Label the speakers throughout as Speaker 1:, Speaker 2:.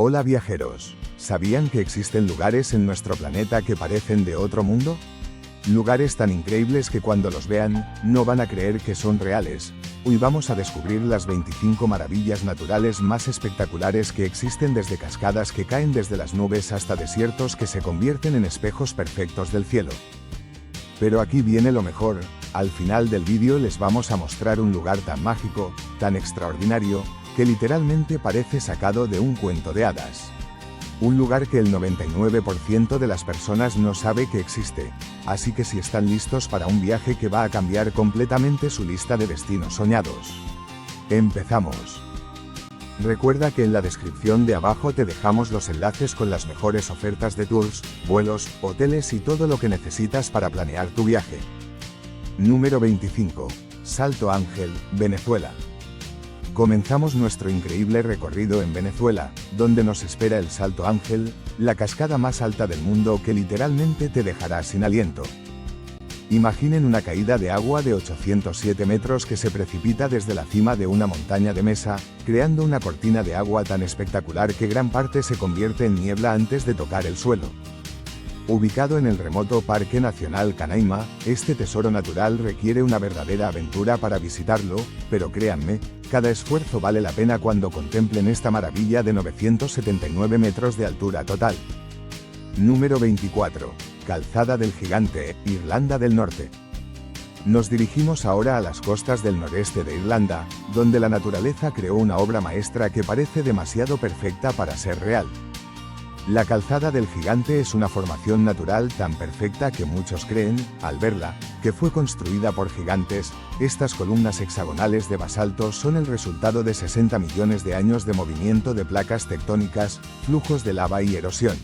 Speaker 1: Hola viajeros, ¿sabían que existen lugares en nuestro planeta que parecen de otro mundo? Lugares tan increíbles que cuando los vean, no van a creer que son reales. Hoy vamos a descubrir las 25 maravillas naturales más espectaculares que existen, desde cascadas que caen desde las nubes hasta desiertos que se convierten en espejos perfectos del cielo. Pero aquí viene lo mejor. Al final del vídeo les vamos a mostrar un lugar tan mágico, tan extraordinario, que literalmente parece sacado de un cuento de hadas. Un lugar que el 99% de las personas no sabe que existe, así que si están listos para un viaje que va a cambiar completamente su lista de destinos soñados. ¡Empezamos! Recuerda que en la descripción de abajo te dejamos los enlaces con las mejores ofertas de tours, vuelos, hoteles y todo lo que necesitas para planear tu viaje. Número 25. Salto Ángel, Venezuela. Comenzamos nuestro increíble recorrido en Venezuela, donde nos espera el Salto Ángel, la cascada más alta del mundo que literalmente te dejará sin aliento. Imaginen una caída de agua de 807 metros que se precipita desde la cima de una montaña de mesa, creando una cortina de agua tan espectacular que gran parte se convierte en niebla antes de tocar el suelo. Ubicado en el remoto Parque Nacional Canaima, este tesoro natural requiere una verdadera aventura para visitarlo, pero créanme, cada esfuerzo vale la pena cuando contemplen esta maravilla de 979 metros de altura total. Número 24. Calzada del Gigante, Irlanda del Norte. Nos dirigimos ahora a las costas del noreste de Irlanda, donde la naturaleza creó una obra maestra que parece demasiado perfecta para ser real. La Calzada del Gigante es una formación natural tan perfecta que muchos creen, al verla, que fue construida por gigantes. Estas columnas hexagonales de basalto son el resultado de 60 millones de años de movimiento de placas tectónicas, flujos de lava y erosión.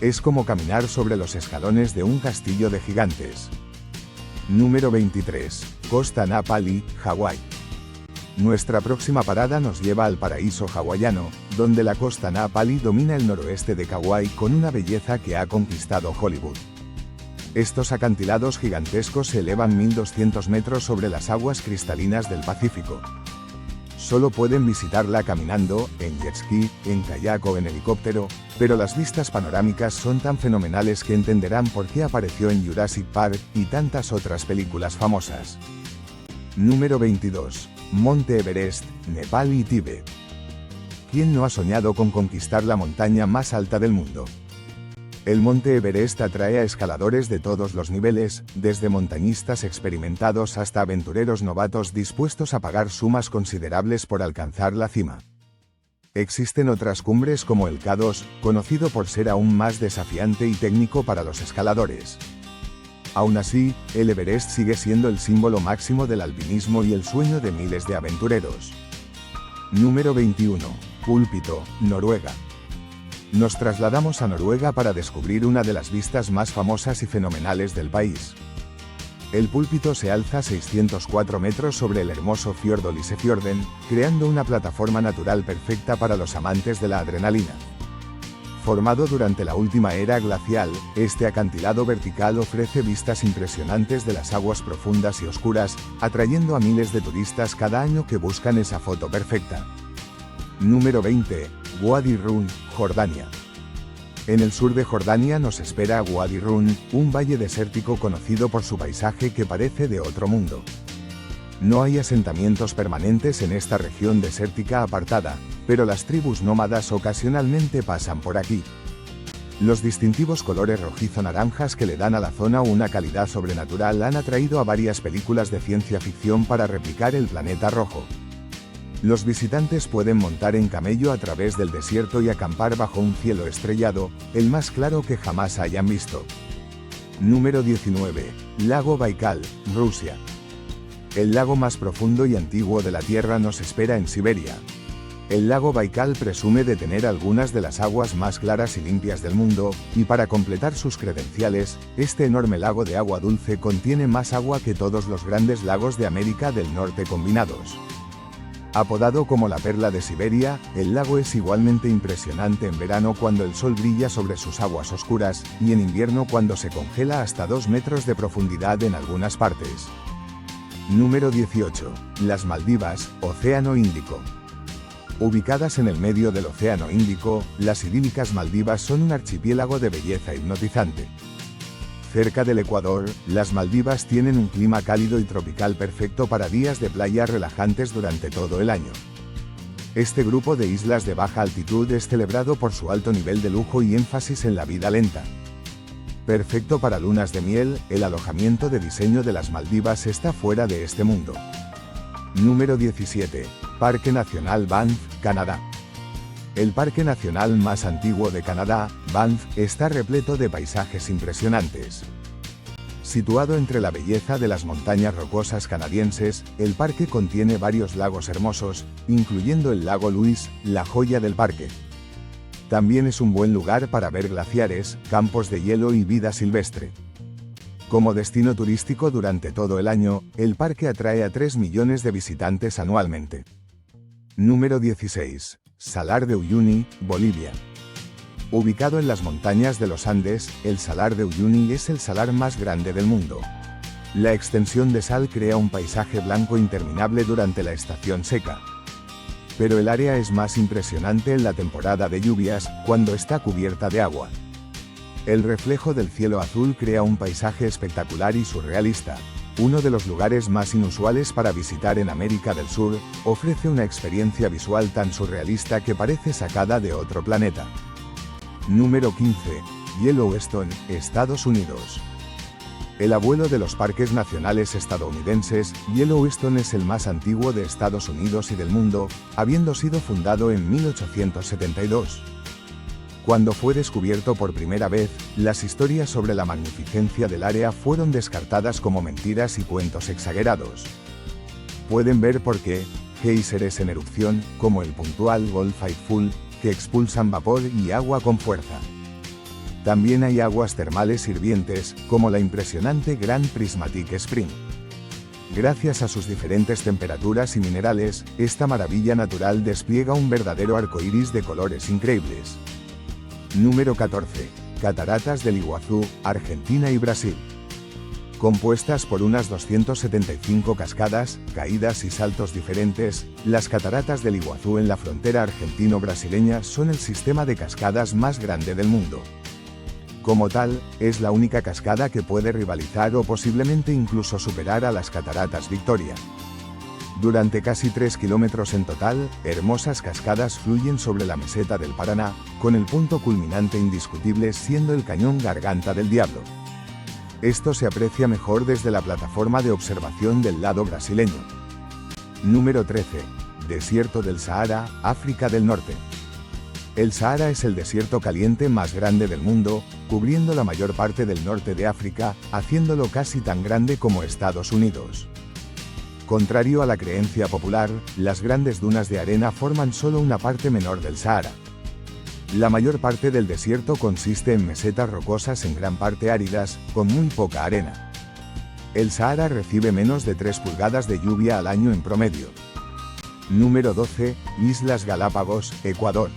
Speaker 1: Es como caminar sobre los escalones de un castillo de gigantes. Número 23. Costa Na Pali, Hawái. Nuestra próxima parada nos lleva al paraíso hawaiano, donde la costa Na Pali domina el noroeste de Kauai con una belleza que ha conquistado Hollywood. Estos acantilados gigantescos se elevan 1200 metros sobre las aguas cristalinas del Pacífico. Solo pueden visitarla caminando, en jet ski, en kayak o en helicóptero, pero las vistas panorámicas son tan fenomenales que entenderán por qué apareció en Jurassic Park y tantas otras películas famosas. Número 22. Monte Everest, Nepal y Tíbet. ¿Quién no ha soñado con conquistar la montaña más alta del mundo? El Monte Everest atrae a escaladores de todos los niveles, desde montañistas experimentados hasta aventureros novatos dispuestos a pagar sumas considerables por alcanzar la cima. Existen otras cumbres como el K2, conocido por ser aún más desafiante y técnico para los escaladores. Aún así, el Everest sigue siendo el símbolo máximo del alpinismo y el sueño de miles de aventureros. Número 21. Púlpito, Noruega. Nos trasladamos a Noruega para descubrir una de las vistas más famosas y fenomenales del país. El Púlpito se alza a 604 metros sobre el hermoso fiordo Lysefjorden, creando una plataforma natural perfecta para los amantes de la adrenalina. Formado durante la última era glacial, este acantilado vertical ofrece vistas impresionantes de las aguas profundas y oscuras, atrayendo a miles de turistas cada año que buscan esa foto perfecta. Número 20. Wadi Rum, Jordania. En el sur de Jordania nos espera Wadi Rum, un valle desértico conocido por su paisaje que parece de otro mundo. No hay asentamientos permanentes en esta región desértica apartada, pero las tribus nómadas ocasionalmente pasan por aquí. Los distintivos colores rojizo-naranjas que le dan a la zona una calidad sobrenatural han atraído a varias películas de ciencia ficción para replicar el planeta rojo. Los visitantes pueden montar en camello a través del desierto y acampar bajo un cielo estrellado, el más claro que jamás hayan visto. Número 19. Lago Baikal, Rusia. El lago más profundo y antiguo de la Tierra nos espera en Siberia. El lago Baikal presume de tener algunas de las aguas más claras y limpias del mundo, y para completar sus credenciales, este enorme lago de agua dulce contiene más agua que todos los grandes lagos de América del Norte combinados. Apodado como la perla de Siberia, el lago es igualmente impresionante en verano cuando el sol brilla sobre sus aguas oscuras, y en invierno cuando se congela hasta 2 metros de profundidad en algunas partes. Número 18. Las Maldivas, Océano Índico. Ubicadas en el medio del Océano Índico, las idílicas Maldivas son un archipiélago de belleza hipnotizante. Cerca del Ecuador, las Maldivas tienen un clima cálido y tropical perfecto para días de playa relajantes durante todo el año. Este grupo de islas de baja altitud es celebrado por su alto nivel de lujo y énfasis en la vida lenta. Perfecto para lunas de miel, el alojamiento de diseño de las Maldivas está fuera de este mundo. Número 17. Parque Nacional Banff, Canadá. El parque nacional más antiguo de Canadá, Banff, está repleto de paisajes impresionantes. Situado entre la belleza de las montañas rocosas canadienses, el parque contiene varios lagos hermosos, incluyendo el lago Louise, la joya del parque. También es un buen lugar para ver glaciares, campos de hielo y vida silvestre. Como destino turístico durante todo el año, el parque atrae a 3 millones de visitantes anualmente. Número 16. Salar de Uyuni, Bolivia. Ubicado en las montañas de los Andes, el Salar de Uyuni es el salar más grande del mundo. La extensión de sal crea un paisaje blanco interminable durante la estación seca. Pero el área es más impresionante en la temporada de lluvias, cuando está cubierta de agua. El reflejo del cielo azul crea un paisaje espectacular y surrealista. Uno de los lugares más inusuales para visitar en América del Sur, ofrece una experiencia visual tan surrealista que parece sacada de otro planeta. Número 15. Yellowstone, Estados Unidos. El abuelo de los parques nacionales estadounidenses, Yellowstone es el más antiguo de Estados Unidos y del mundo, habiendo sido fundado en 1872. Cuando fue descubierto por primera vez, las historias sobre la magnificencia del área fueron descartadas como mentiras y cuentos exagerados. Pueden ver por qué géiseres en erupción, como el puntual Gold Faithful, que expulsan vapor y agua con fuerza. También hay aguas termales hirvientes, como la impresionante Grand Prismatic Spring. Gracias a sus diferentes temperaturas y minerales, esta maravilla natural despliega un verdadero arco iris de colores increíbles. Número 14. Cataratas del Iguazú, Argentina y Brasil. Compuestas por unas 275 cascadas, caídas y saltos diferentes, las cataratas del Iguazú en la frontera argentino-brasileña son el sistema de cascadas más grande del mundo. Como tal, es la única cascada que puede rivalizar o posiblemente incluso superar a las cataratas Victoria. Durante casi 3 kilómetros en total, hermosas cascadas fluyen sobre la meseta del Paraná, con el punto culminante indiscutible siendo el cañón Garganta del Diablo. Esto se aprecia mejor desde la plataforma de observación del lado brasileño. Número 13. Desierto del Sahara, África del Norte. El Sahara es el desierto caliente más grande del mundo, cubriendo la mayor parte del norte de África, haciéndolo casi tan grande como Estados Unidos. Contrario a la creencia popular, las grandes dunas de arena forman solo una parte menor del Sahara. La mayor parte del desierto consiste en mesetas rocosas en gran parte áridas, con muy poca arena. El Sahara recibe menos de 3 pulgadas de lluvia al año en promedio. Número 12. Islas Galápagos, Ecuador.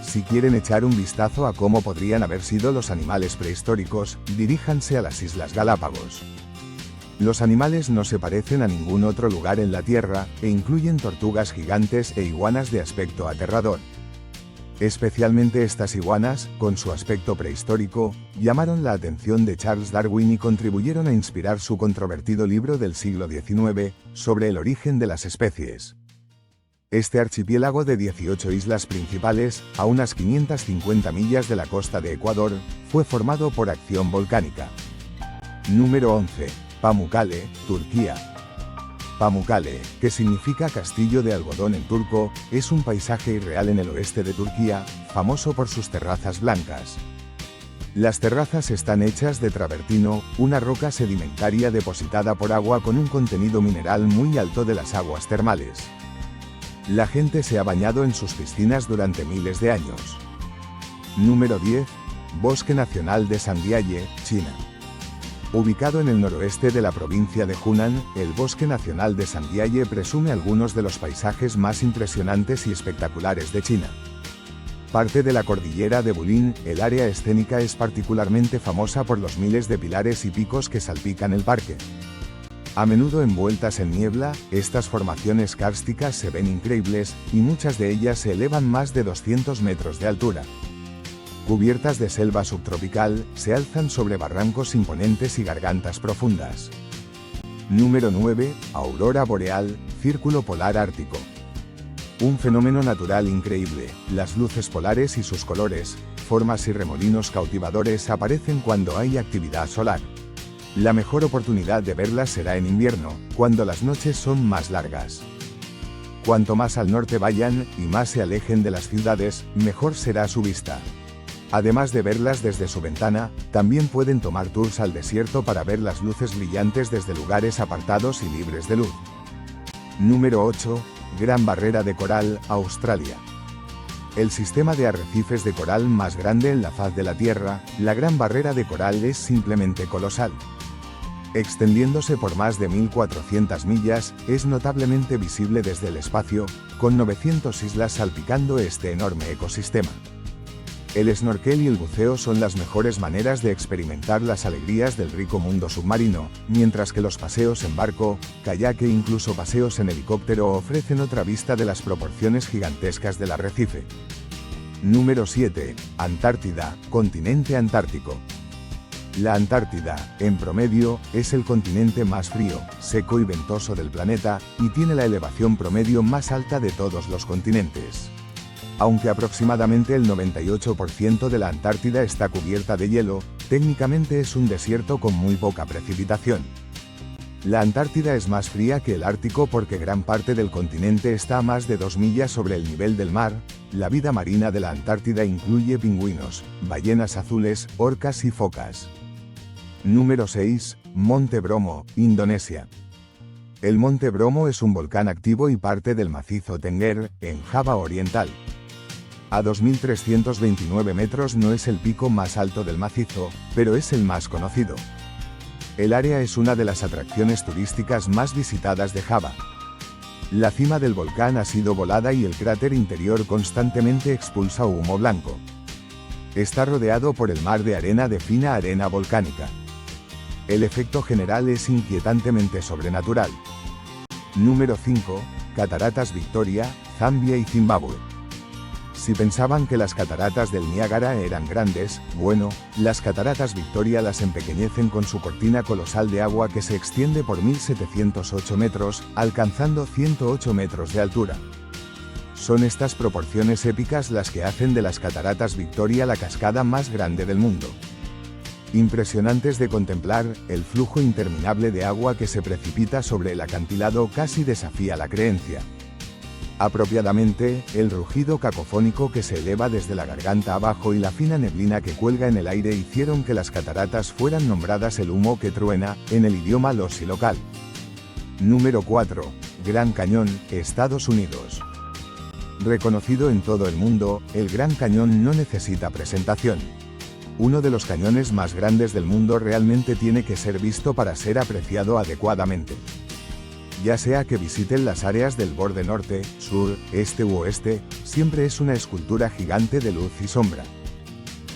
Speaker 1: Si quieren echar un vistazo a cómo podrían haber sido los animales prehistóricos, diríjanse a las Islas Galápagos. Los animales no se parecen a ningún otro lugar en la Tierra, e incluyen tortugas gigantes e iguanas de aspecto aterrador. Especialmente estas iguanas, con su aspecto prehistórico, llamaron la atención de Charles Darwin y contribuyeron a inspirar su controvertido libro del siglo XIX, sobre el origen de las especies. Este archipiélago de 18 islas principales, a unas 550 millas de la costa de Ecuador, fue formado por acción volcánica. Número 11. Pamukkale, Turquía. Pamukkale, que significa castillo de algodón en turco, es un paisaje irreal en el oeste de Turquía, famoso por sus terrazas blancas. Las terrazas están hechas de travertino, una roca sedimentaria depositada por agua con un contenido mineral muy alto de las aguas termales. La gente se ha bañado en sus piscinas durante miles de años. Número 10. Bosque Nacional de Sandiaye, China. Ubicado en el noroeste de la provincia de Hunan, el Bosque Nacional de Sandiaye presume algunos de los paisajes más impresionantes y espectaculares de China. Parte de la cordillera de Bulin, el área escénica es particularmente famosa por los miles de pilares y picos que salpican el parque. A menudo envueltas en niebla, estas formaciones kársticas se ven increíbles, y muchas de ellas se elevan más de 200 metros de altura. Cubiertas de selva subtropical, se alzan sobre barrancos imponentes y gargantas profundas. Número 9. Aurora boreal, círculo polar ártico. Un fenómeno natural increíble. Las luces polares y sus colores, formas y remolinos cautivadores aparecen cuando hay actividad solar. La mejor oportunidad de verlas será en invierno, cuando las noches son más largas. Cuanto más al norte vayan, y más se alejen de las ciudades, mejor será su vista. Además de verlas desde su ventana, también pueden tomar tours al desierto para ver las luces brillantes desde lugares apartados y libres de luz. Número 8. Gran Barrera de Coral, Australia. El sistema de arrecifes de coral más grande en la faz de la Tierra, la Gran Barrera de Coral es simplemente colosal. Extendiéndose por más de 1400 millas, es notablemente visible desde el espacio, con 900 islas salpicando este enorme ecosistema. El snorkel y el buceo son las mejores maneras de experimentar las alegrías del rico mundo submarino, mientras que los paseos en barco, kayak e incluso paseos en helicóptero ofrecen otra vista de las proporciones gigantescas del arrecife. Número 7. Antártida, continente antártico. La Antártida, en promedio, es el continente más frío, seco y ventoso del planeta, y tiene la elevación promedio más alta de todos los continentes. Aunque aproximadamente el 98% de la Antártida está cubierta de hielo, técnicamente es un desierto con muy poca precipitación. La Antártida es más fría que el Ártico porque gran parte del continente está a más de 2 millas sobre el nivel del mar. La vida marina de la Antártida incluye pingüinos, ballenas azules, orcas y focas. Número 6. Monte Bromo, Indonesia. El Monte Bromo es un volcán activo y parte del macizo Tengger, en Java Oriental. A 2.329 metros no es el pico más alto del macizo, pero es el más conocido. El área es una de las atracciones turísticas más visitadas de Java. La cima del volcán ha sido volada y el cráter interior constantemente expulsa humo blanco. Está rodeado por el mar de arena de fina arena volcánica. El efecto general es inquietantemente sobrenatural. Número 5. Cataratas Victoria, Zambia y Zimbabue. Si pensaban que las cataratas del Niágara eran grandes, bueno, las cataratas Victoria las empequeñecen con su cortina colosal de agua que se extiende por 1708 metros, alcanzando 108 metros de altura. Son estas proporciones épicas las que hacen de las cataratas Victoria la cascada más grande del mundo. Impresionantes de contemplar, el flujo interminable de agua que se precipita sobre el acantilado casi desafía la creencia. Apropiadamente, el rugido cacofónico que se eleva desde la garganta abajo y la fina neblina que cuelga en el aire hicieron que las cataratas fueran nombradas el humo que truena, en el idioma lozi local. Número 4. Gran Cañón, Estados Unidos. Reconocido en todo el mundo, el Gran Cañón no necesita presentación. Uno de los cañones más grandes del mundo realmente tiene que ser visto para ser apreciado adecuadamente. Ya sea que visiten las áreas del borde norte, sur, este u oeste, siempre es una escultura gigante de luz y sombra.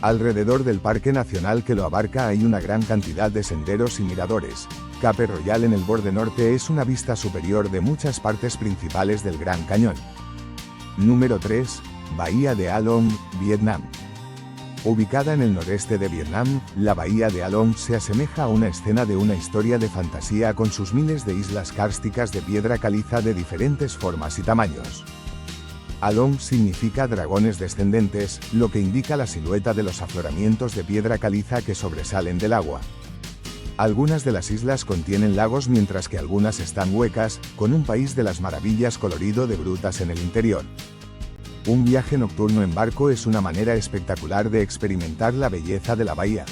Speaker 1: Alrededor del Parque Nacional que lo abarca hay una gran cantidad de senderos y miradores. Cape Royal en el borde norte es una vista superior de muchas partes principales del Gran Cañón. Número 3. Bahía de A Long, Vietnam. Ubicada en el noreste de Vietnam, la bahía de A Long se asemeja a una escena de una historia de fantasía con sus miles de islas kársticas de piedra caliza de diferentes formas y tamaños. A Long significa dragones descendentes, lo que indica la silueta de los afloramientos de piedra caliza que sobresalen del agua. Algunas de las islas contienen lagos mientras que algunas están huecas, con un país de las maravillas colorido de grutas en el interior. Un viaje nocturno en barco es una manera espectacular de experimentar la belleza de la bahía.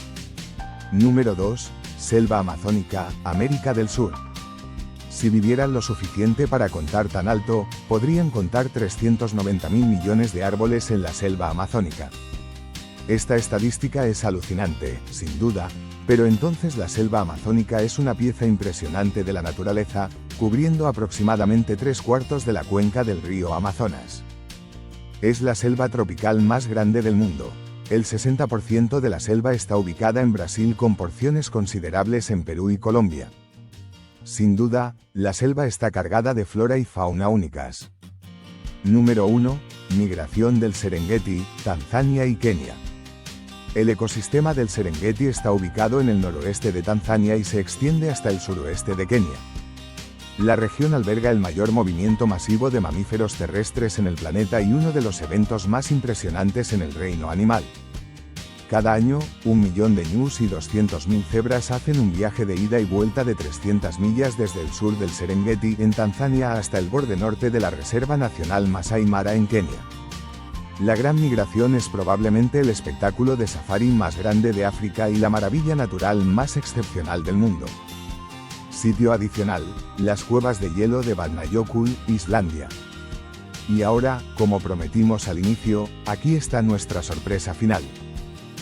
Speaker 1: Número 2. Selva amazónica, América del Sur. Si vivieran lo suficiente para contar tan alto, podrían contar 390.000 millones de árboles en la selva amazónica. Esta estadística es alucinante, sin duda, pero entonces la selva amazónica es una pieza impresionante de la naturaleza, cubriendo aproximadamente 3/4 de la cuenca del río Amazonas. Es la selva tropical más grande del mundo. El 60% de la selva está ubicada en Brasil con porciones considerables en Perú y Colombia. Sin duda, la selva está cargada de flora y fauna únicas. Número 1. Migración del Serengeti, Tanzania y Kenia. El ecosistema del Serengeti está ubicado en el noroeste de Tanzania y se extiende hasta el suroeste de Kenia. La región alberga el mayor movimiento masivo de mamíferos terrestres en el planeta y uno de los eventos más impresionantes en el reino animal. Cada año, 1 millón de ñus y 200.000 cebras hacen un viaje de ida y vuelta de 300 millas desde el sur del Serengeti, en Tanzania, hasta el borde norte de la Reserva Nacional Masai Mara en Kenia. La gran migración es probablemente el espectáculo de safari más grande de África y la maravilla natural más excepcional del mundo. Sitio adicional: las cuevas de hielo de Vatnajökull, Islandia. Y ahora, como prometimos al inicio, aquí está nuestra sorpresa final.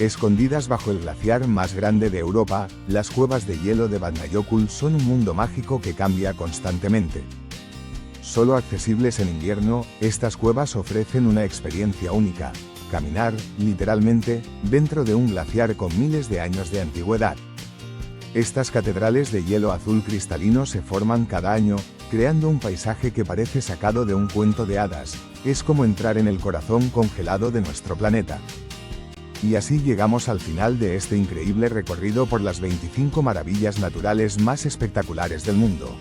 Speaker 1: Escondidas bajo el glaciar más grande de Europa, las cuevas de hielo de Vatnajökull son un mundo mágico que cambia constantemente. Solo accesibles en invierno, estas cuevas ofrecen una experiencia única: caminar, literalmente, dentro de un glaciar con miles de años de antigüedad. Estas catedrales de hielo azul cristalino se forman cada año, creando un paisaje que parece sacado de un cuento de hadas. Es como entrar en el corazón congelado de nuestro planeta. Y así llegamos al final de este increíble recorrido por las 25 maravillas naturales más espectaculares del mundo.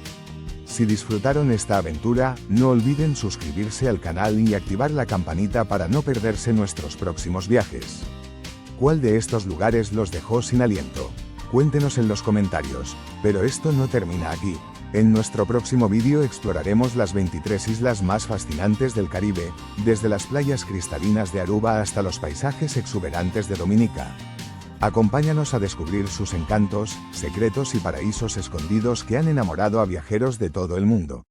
Speaker 1: Si disfrutaron esta aventura, no olviden suscribirse al canal y activar la campanita para no perderse nuestros próximos viajes. ¿Cuál de estos lugares los dejó sin aliento? Cuéntenos en los comentarios, pero esto no termina aquí. En nuestro próximo vídeo exploraremos las 23 islas más fascinantes del Caribe, desde las playas cristalinas de Aruba hasta los paisajes exuberantes de Dominica. Acompáñanos a descubrir sus encantos, secretos y paraísos escondidos que han enamorado a viajeros de todo el mundo.